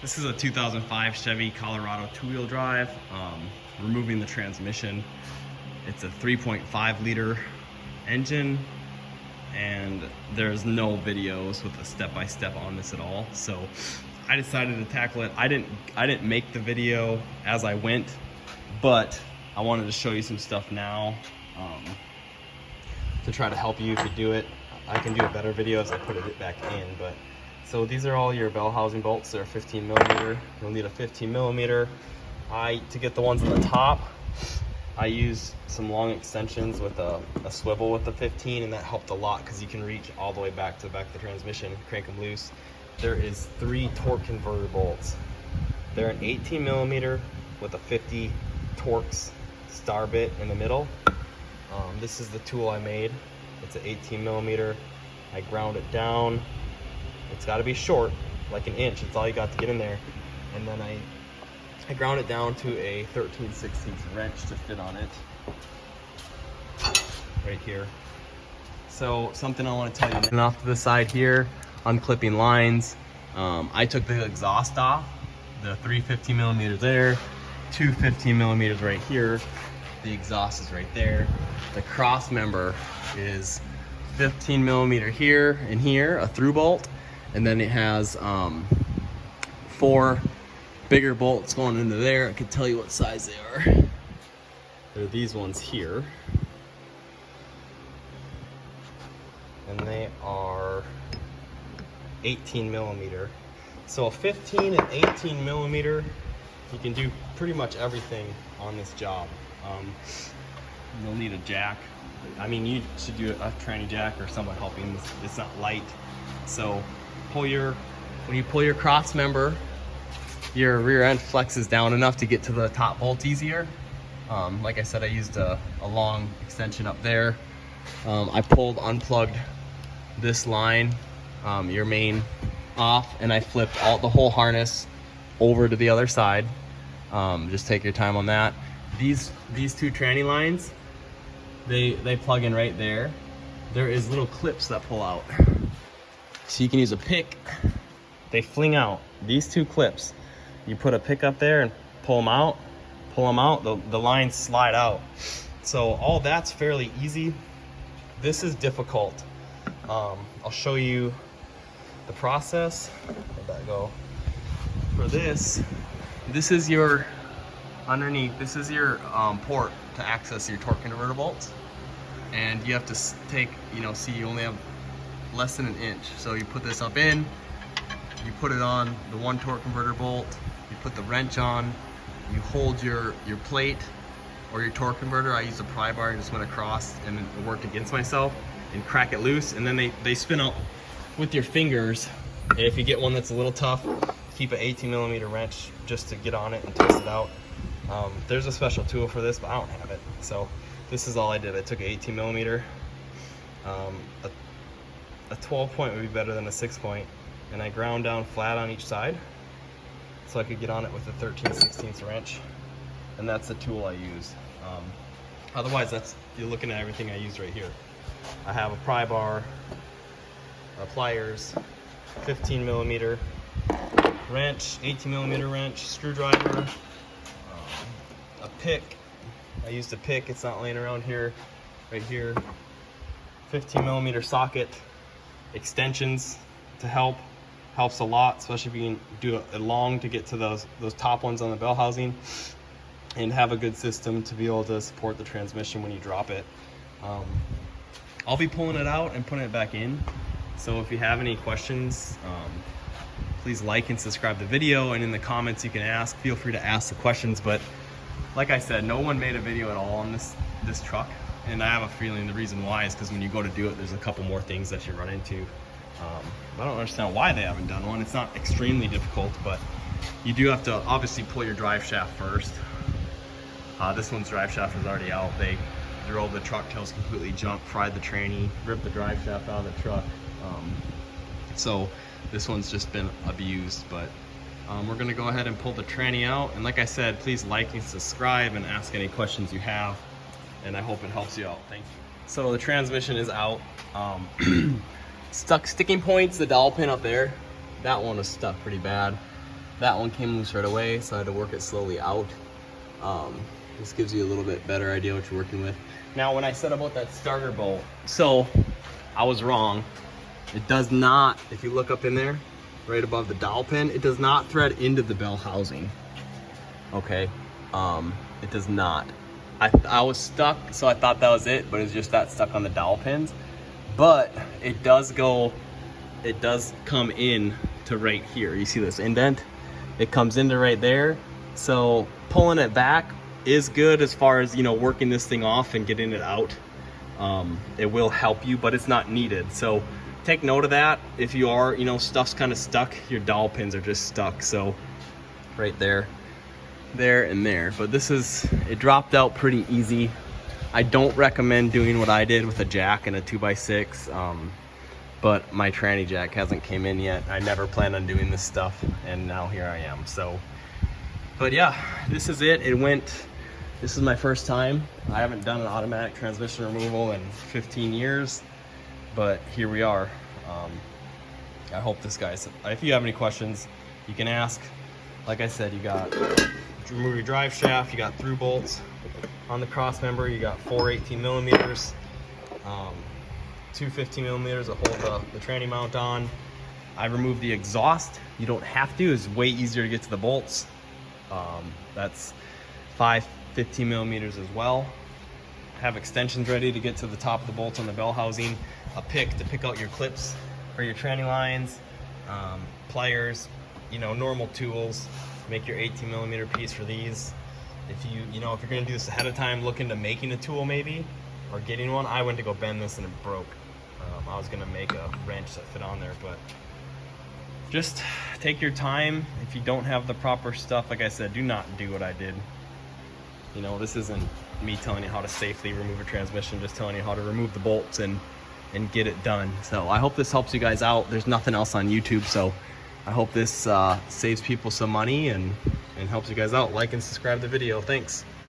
This is a 2005 Chevy Colorado two-wheel drive. Removing the transmission. It's a 3.5 liter engine, and there's no videos with a step-by-step on this at all. So I decided to tackle it. I didn't make the video as I went, but I wanted to show you some stuff now to try to help you if you do it. I can do a better video as I put it back in, but so these are all your bell housing bolts. They're 15 millimeter. You'll need a 15 millimeter. To get the ones on the top, I use some long extensions with a swivel with the 15, and that helped a lot because you can reach all the way back to the back of the transmission, crank them loose. There is 3 torque converter bolts. They're an 18 millimeter with a 50 Torx star bit in the middle. This is the tool I made. It's an 18 millimeter. I ground it down. It's got to be short, like an inch. It's all you got to get in there. And then I ground it down to a 13/16 wrench to fit on it right here. So something I want to tell you, and off to the side here, unclipping lines. I took the exhaust off, the 3 15 millimeters there, 2 15 millimeters right here. The exhaust is right there. The cross member is 15 millimeter here and here, a through bolt, and then it has 4 bigger bolts going into there. I can tell you what size they are. They're these ones here, and they are 18 millimeter. So a 15 and 18 millimeter, you can do pretty much everything on this job. You'll need a jack. I mean, you should do a tranny jack or someone helping. It's not light. So when you pull your cross member, your rear end flexes down enough to get to the top bolt easier. Like I said, I used a long extension up there. I unplugged this line, your main off, and I flipped the whole harness over to the other side. Just take your time on that. These 2 tranny lines, they plug in right there. There is little clips that pull out. So you can use a pick. They fling out. These 2 clips. You put a pick up there and pull them out. The lines slide out. So all that's fairly easy. This is difficult. I'll show you the process. Where'd that go? For this is your underneath. This is your port to access your torque converter bolts, and you have to take, see, you only have less than an inch. So you put this up in, you put it on the 1 torque converter bolt, you put the wrench on, you hold your plate or your torque converter. I used a pry bar and just went across and it worked against myself, and crack it loose, and then they spin out with your fingers. And if you get one that's a little tough, keep an 18 millimeter wrench just to get on it and twist it out. There's a special tool for this, but I don't have it. So this is all I did. I took an 18 millimeter. A 12 point would be better than a 6 point, and I ground down flat on each side so I could get on it with a 13/16 wrench, and that's the tool I used. Otherwise, you're looking at everything I used right here. I have a pry bar, pliers, 15 millimeter wrench, 18 millimeter wrench, screwdriver, a pick. I used a pick. It's not laying around here. Right here, 15 millimeter socket, extensions to helps a lot, especially if you can do it long to get to those top ones on the bell housing, and have a good system to be able to support the transmission when you drop it. I'll be pulling it out and putting it back in. So if you have any questions, please like and subscribe the video, and in the comments you can feel free to ask the questions. But like I said, no one made a video at all on this truck, and I have a feeling the reason why is because when you go to do it, there's a couple more things that you run into. I don't understand why they haven't done one. It's not extremely difficult, but you do have to obviously pull your drive shaft first. This one's drive shaft is already out. They drove the truck till it's completely junked, fried the tranny, ripped the drive shaft out of the truck. So this one's just been abused, but we're gonna go ahead and pull the tranny out. And like I said, please like and subscribe and ask any questions you have, and I hope it helps you out. Thank you. So the transmission is out. Sticking points, the dowel pin up there, that one was stuck pretty bad. That one came loose right away, so I had to work it slowly out. This gives you a little bit better idea what you're working with. Now, when I said about that starter bolt, so I was wrong. It does not, if you look up in there, right above the dowel pin, it does not thread into the bell housing. Okay, it does not. I was stuck, so I thought that was it, but it's just that stuck on the dowel pins. But it does come in to right here. You see this indent? It comes into right there. So pulling it back is good as far as, you know, working this thing off and getting it out. It will help you, but it's not needed. So take note of that. If you are, you know, stuff's kind of stuck, your dowel pins are just stuck. So right there, there and there. But it dropped out pretty easy. I don't recommend doing what I did with a jack and a 2x6. But my tranny jack hasn't came in yet. I never planned on doing this stuff, and now here I am. So, but yeah, this is it. This is my first time. I haven't done an automatic transmission removal in 15 years, but here we are. I hope this guy's, if you have any questions, you can ask. Like I said, you got to remove your drive shaft, you got through bolts on the cross member, you got 4 18 millimeters, 2 15 millimeters to hold the tranny mount on. I removed the exhaust. You don't have to, it's way easier to get to the bolts. That's 5 15 millimeters as well. Have extensions ready to get to the top of the bolts on the bell housing, a pick to pick out your clips for your tranny lines, pliers, you know, normal tools. Make your 18 millimeter piece for these. If if you're gonna do this ahead of time, look into making a tool maybe, or getting one. I went to go bend this and it broke. I was gonna make a wrench that fit on there, but just take your time. If you don't have the proper stuff, like I said, do not do what I did. You know, this isn't me telling you how to safely remove a transmission, just telling you how to remove the bolts and get it done. So I hope this helps you guys out. There's nothing else on YouTube, so I hope this saves people some money and helps you guys out. Like and subscribe to the video. Thanks.